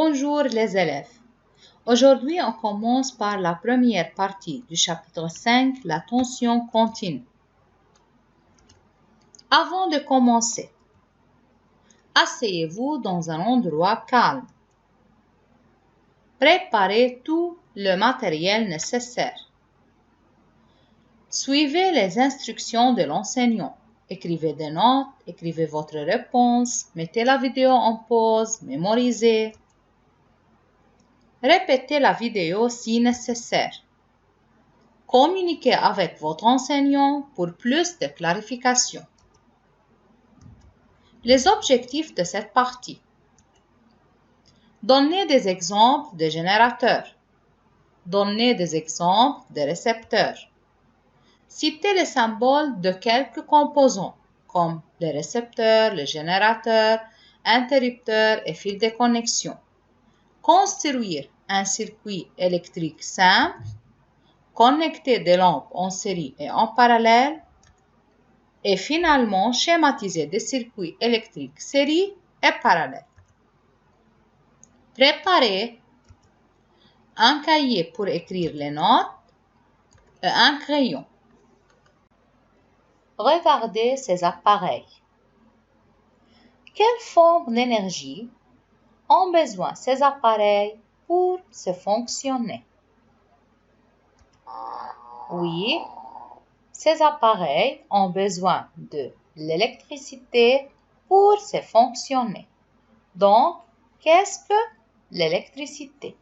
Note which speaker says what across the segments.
Speaker 1: Bonjour les élèves. Aujourd'hui, on commence par la première partie du chapitre 5, la tension continue. Avant de commencer, asseyez-vous dans un endroit calme. Préparez tout le matériel nécessaire. Suivez les instructions de l'enseignant. Écrivez des notes, écrivez votre réponse, mettez la vidéo en pause, mémorisez. Répétez la vidéo si nécessaire. Communiquez avec votre enseignant pour plus de clarification. Les objectifs de cette partie. Donnez des exemples de générateurs. Donnez des exemples de récepteurs. Citez les symboles de quelques composants, comme les récepteurs, les générateurs, interrupteurs et fils de connexion. Construire un circuit électrique simple. Connecter des lampes en série et en parallèle. Et finalement, schématiser des circuits électriques série et parallèles. Préparez un cahier pour écrire les notes et un crayon. Regardez ces appareils. Quelle forme d'énergie ont besoin ces appareils pour se fonctionner? Oui, ces appareils ont besoin de l'électricité pour se fonctionner. Donc, qu'est-ce que l'électricité?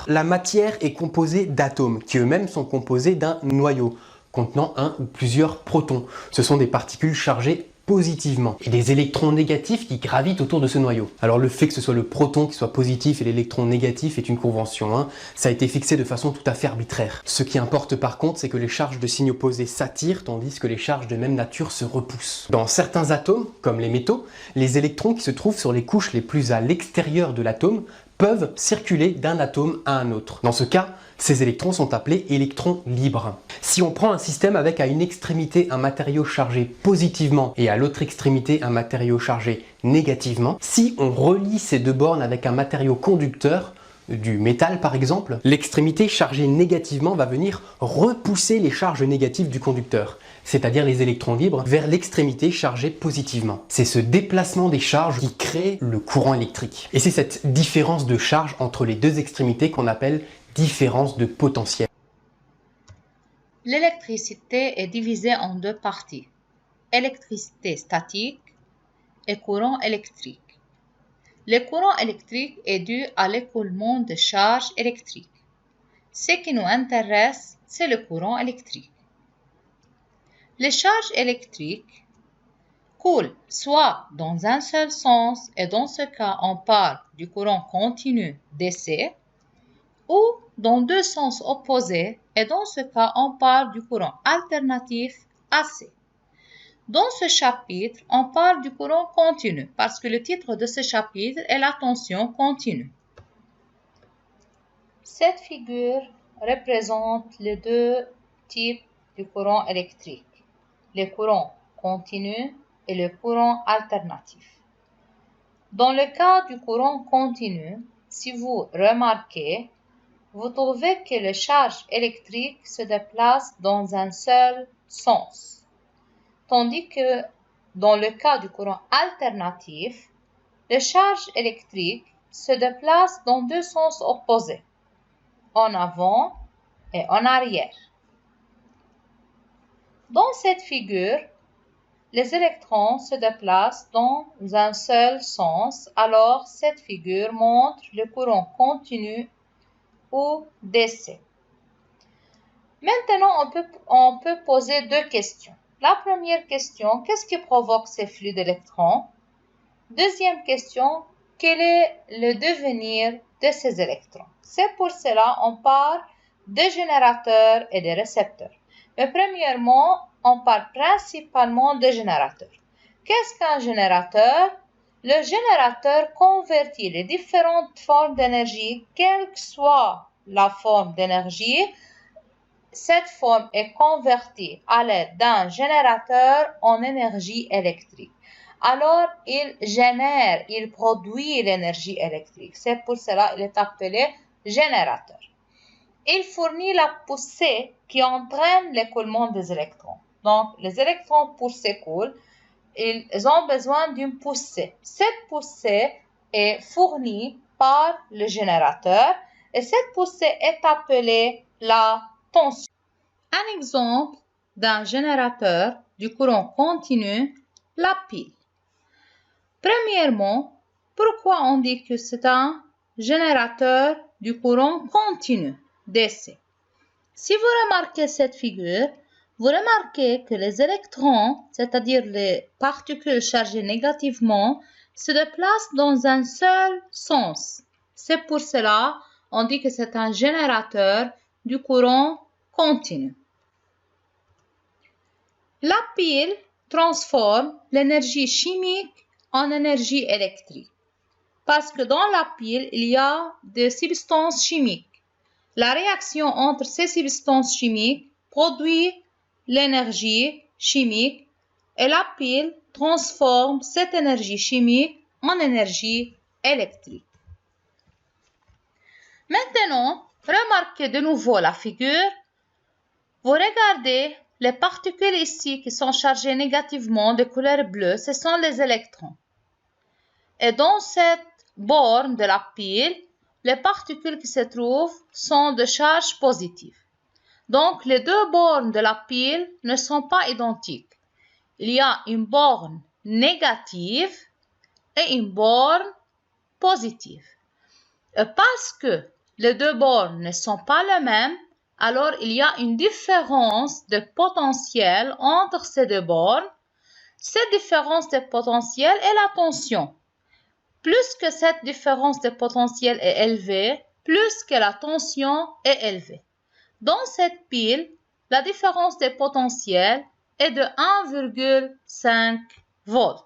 Speaker 2: La matière est composée d'atomes qui eux-mêmes sont composés d'un noyau contenant un ou plusieurs protons. Ce sont des particules chargées positivement et des électrons négatifs qui gravitent autour de ce noyau. Alors le fait que ce soit le proton qui soit positif et l'électron négatif est une convention, hein. Ça a été fixé de façon tout à fait arbitraire. Ce qui importe par contre, c'est que les charges de signes opposés s'attirent tandis que les charges de même nature se repoussent. Dans certains atomes, comme les métaux, les électrons qui se trouvent sur les couches les plus à l'extérieur de l'atome peuvent circuler d'un atome à un autre. Dans ce cas, ces électrons sont appelés électrons libres. Si on prend un système avec à une extrémité un matériau chargé positivement et à l'autre extrémité un matériau chargé négativement, si on relie ces deux bornes avec un matériau conducteur, du métal par exemple, l'extrémité chargée négativement va venir repousser les charges négatives du conducteur, c'est-à-dire les électrons libres, vers l'extrémité chargée positivement. C'est ce déplacement des charges qui crée le courant électrique. Et c'est cette différence de charge entre les deux extrémités qu'on appelle différence de potentiel.
Speaker 1: L'électricité est divisée en deux parties, électricité statique et courant électrique. Le courant électrique est dû à l'écoulement de charges électriques. Ce qui nous intéresse, c'est le courant électrique. Les charges électriques coulent soit dans un seul sens, et dans ce cas, on parle du courant continu DC, ou dans deux sens opposés, et dans ce cas, on parle du courant alternatif AC. Dans ce chapitre, on parle du courant continu parce que le titre de ce chapitre est la tension continue. Cette figure représente les deux types de courant électrique, le courant continu et le courant alternatif. Dans le cas du courant continu, si vous remarquez, vous trouvez que les charges électriques se déplacent dans un seul sens. Tandis que dans le cas du courant alternatif, les charges électriques se déplacent dans deux sens opposés, en avant et en arrière. Dans cette figure, les électrons se déplacent dans un seul sens, alors cette figure montre le courant continu ou DC. Maintenant, on peut poser deux questions. La première question, qu'est-ce qui provoque ces flux d'électrons? Deuxième question, quel est le devenir de ces électrons? C'est pour cela qu'on parle de générateurs et de récepteurs. Mais premièrement, on parle principalement de générateurs. Qu'est-ce qu'un générateur? Le générateur convertit les différentes formes d'énergie, quelle que soit la forme d'énergie. Cette forme est convertie à l'aide d'un générateur en énergie électrique. alors il génère, il produit l'énergie électrique. C'est pour cela qu'il est appelé générateur. Il fournit la poussée qui entraîne l'écoulement des électrons. Donc, les électrons pour s'écouler, ils ont besoin d'une poussée. Cette poussée est fournie par le générateur et cette poussée est appelée la tension. Un exemple d'un générateur du courant continu, la pile. Premièrement, pourquoi on dit que c'est un générateur du courant continu, DC? Si vous remarquez cette figure, vous remarquez que les électrons, c'est-à-dire les particules chargées négativement, se déplacent dans un seul sens. C'est pour cela qu'on dit que c'est un générateur du courant continu. La pile transforme l'énergie chimique en énergie électrique. Parce que dans la pile, il y a des substances chimiques. La réaction entre ces substances chimiques produit l'énergie chimique et la pile transforme cette énergie chimique en énergie électrique. Maintenant, remarquez de nouveau la figure. Vous regardez les particules ici qui sont chargées négativement de couleur bleue, ce sont les électrons. Et dans cette borne de la pile, les particules qui se trouvent sont de charge positive. Donc, les deux bornes de la pile ne sont pas identiques. Il y a une borne négative et une borne positive. Et parce que les deux bornes ne sont pas les mêmes, alors il y a une différence de potentiel entre ces deux bornes. Cette différence de potentiel est la tension. Plus que cette différence de potentiel est élevée, plus que la tension est élevée. Dans cette pile, la différence de potentiel est de 1,5 volts.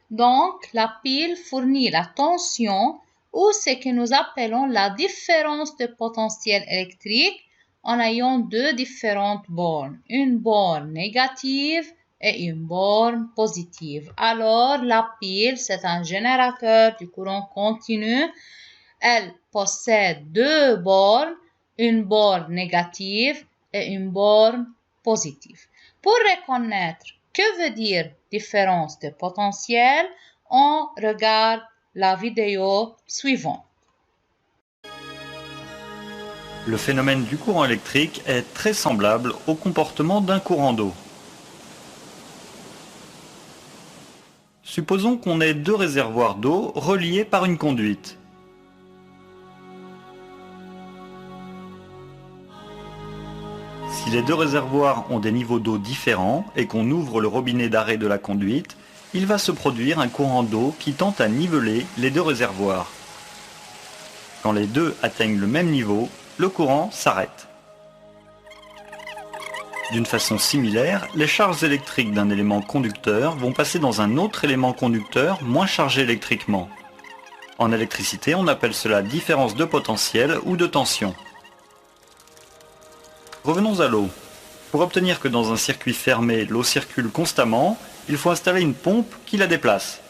Speaker 1: Donc, la pile fournit la tension ou ce que nous appelons la différence de potentiel électrique en ayant deux différentes bornes, une borne négative et une borne positive. Alors, la pile, c'est un générateur du courant continu. Elle possède deux bornes, une borne négative et une borne positive. Pour reconnaître que veut dire différence de potentiel, on regarde la vidéo suivante.
Speaker 3: Le phénomène du courant électrique est très semblable au comportement d'un courant d'eau. Supposons qu'on ait deux réservoirs d'eau reliés par une conduite. Si les deux réservoirs ont des niveaux d'eau différents et qu'on ouvre le robinet d'arrêt de la conduite, il va se produire un courant d'eau qui tente à niveler les deux réservoirs. Quand les deux atteignent le même niveau, le courant s'arrête. D'une façon similaire, les charges électriques d'un élément conducteur vont passer dans un autre élément conducteur moins chargé électriquement. En électricité, on appelle cela différence de potentiel ou de tension. Revenons à l'eau. Pour obtenir que dans un circuit fermé, l'eau circule constamment, il faut installer une pompe qui la déplace.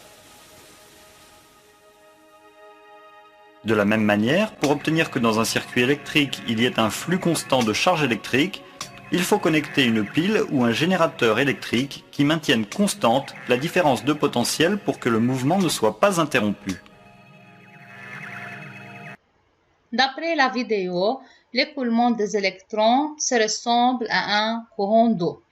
Speaker 3: De la même manière, pour obtenir que dans un circuit électrique, il y ait un flux constant de charge électrique, il faut connecter une pile ou un générateur électrique qui maintienne constante la différence de potentiel pour que le mouvement ne soit pas interrompu.
Speaker 1: D'après la vidéo, l'écoulement des électrons se ressemble à un courant d'eau.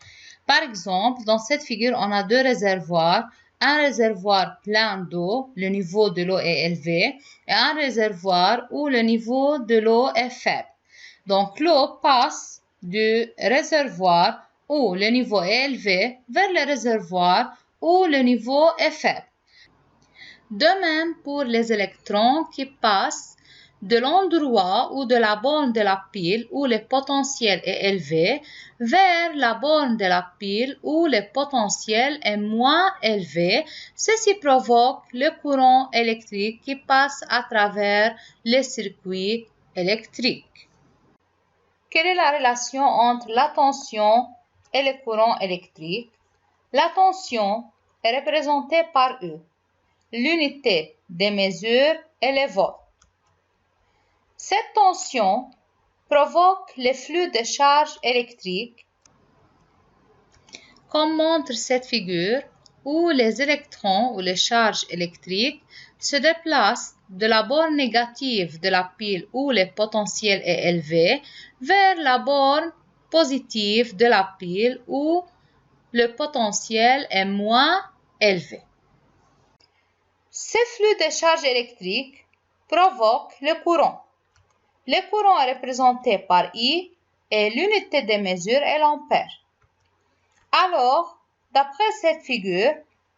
Speaker 1: Par exemple, dans cette figure, on a deux réservoirs. Un réservoir plein d'eau, le niveau de l'eau est élevé, et un réservoir où le niveau de l'eau est faible. Donc, l'eau passe du réservoir où le niveau est élevé vers le réservoir où le niveau est faible. De même pour les électrons qui passent de l'endroit ou de la borne de la pile où le potentiel est élevé vers la borne de la pile où le potentiel est moins élevé. Ceci provoque le courant électrique qui passe à travers les circuits électriques. Quelle est la relation entre la tension et le courant électrique? La tension est représentée par U. L'unité des mesures est le volt. Cette tension provoque les flux de charge électrique, comme montre cette figure, où les électrons ou les charges électriques se déplacent de la borne négative de la pile où le potentiel est élevé vers la borne positive de la pile où le potentiel est moins élevé. Ces flux de charge électrique provoquent le courant. Le courant est représenté par I et l'unité de mesure est l'ampère. Alors, d'après cette figure,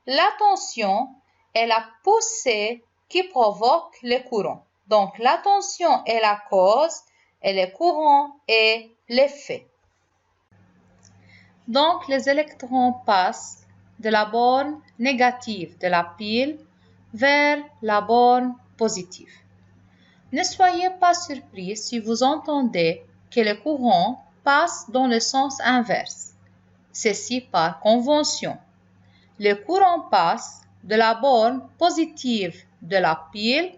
Speaker 1: la tension est la poussée qui provoque le courant. Donc, la tension est la cause et le courant est l'effet. Donc, les électrons passent de la borne négative de la pile vers la borne positive. Ne soyez pas surpris si vous entendez que le courant passe dans le sens inverse. Ceci par convention. Le courant passe de la borne positive de la pile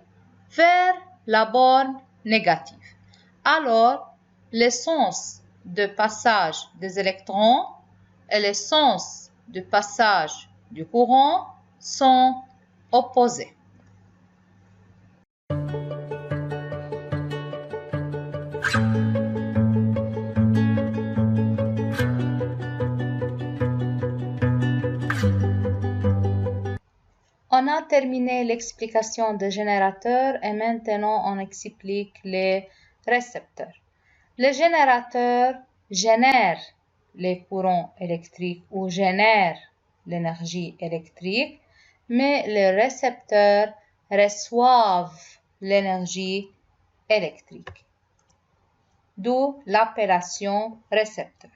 Speaker 1: vers la borne négative. Alors, le sens de passage des électrons et le sens de passage du courant sont opposés. On a terminé l'explication des générateurs et maintenant on explique les récepteurs. Les générateurs génèrent les courants électriques ou génèrent l'énergie électrique, mais les récepteurs reçoivent l'énergie électrique, d'où l'appellation récepteur.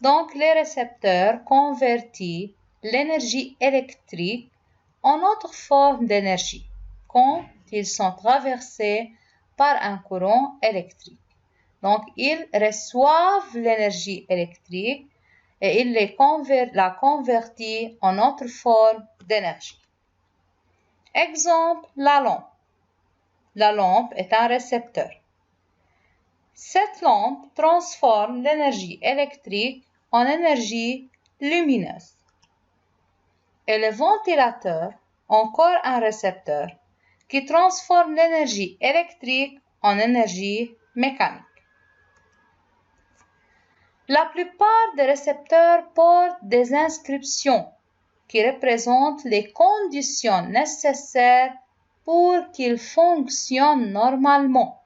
Speaker 1: Donc, les récepteurs convertissent l'énergie électrique en autre forme d'énergie quand ils sont traversés par un courant électrique. Donc, ils reçoivent l'énergie électrique et ils la convertissent en autre forme d'énergie. Exemple, la lampe. La lampe est un récepteur. Cette lampe transforme l'énergie électrique en énergie lumineuse. Et le ventilateur, encore un récepteur, qui transforme l'énergie électrique en énergie mécanique. La plupart des récepteurs portent des inscriptions qui représentent les conditions nécessaires pour qu'ils fonctionnent normalement,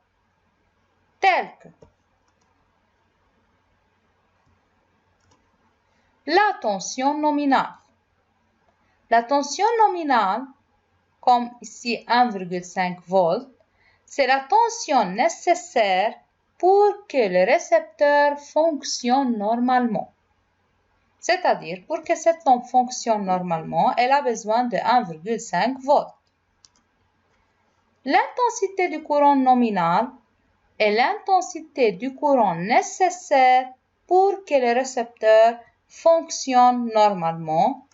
Speaker 1: telles que la tension nominale. La tension nominale, comme ici 1,5 volts, c'est la tension nécessaire pour que le récepteur fonctionne normalement. C'est-à-dire, pour que cette lampe fonctionne normalement, elle a besoin de 1,5 volts. L'intensité du courant nominal est l'intensité du courant nécessaire pour que le récepteur fonctionne normalement.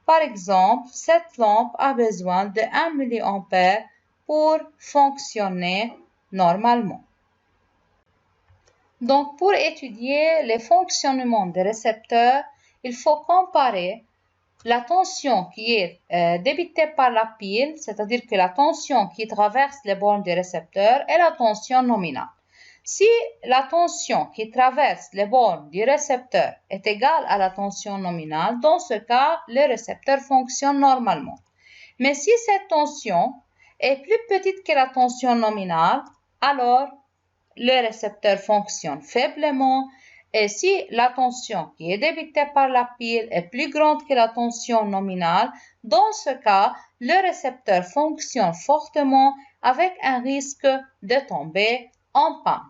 Speaker 1: Par exemple, cette lampe a besoin de 1 mA pour fonctionner normalement. Donc, pour étudier le fonctionnement des récepteurs, il faut comparer la tension qui est débitée par la pile, c'est-à-dire que la tension qui traverse les bornes du récepteur, et la tension nominale. Si la tension qui traverse les bornes du récepteur est égale à la tension nominale, dans ce cas, le récepteur fonctionne normalement. Mais si cette tension est plus petite que la tension nominale, alors le récepteur fonctionne faiblement. Et si la tension qui est débitée par la pile est plus grande que la tension nominale, dans ce cas, le récepteur fonctionne fortement avec un risque de tomber en panne.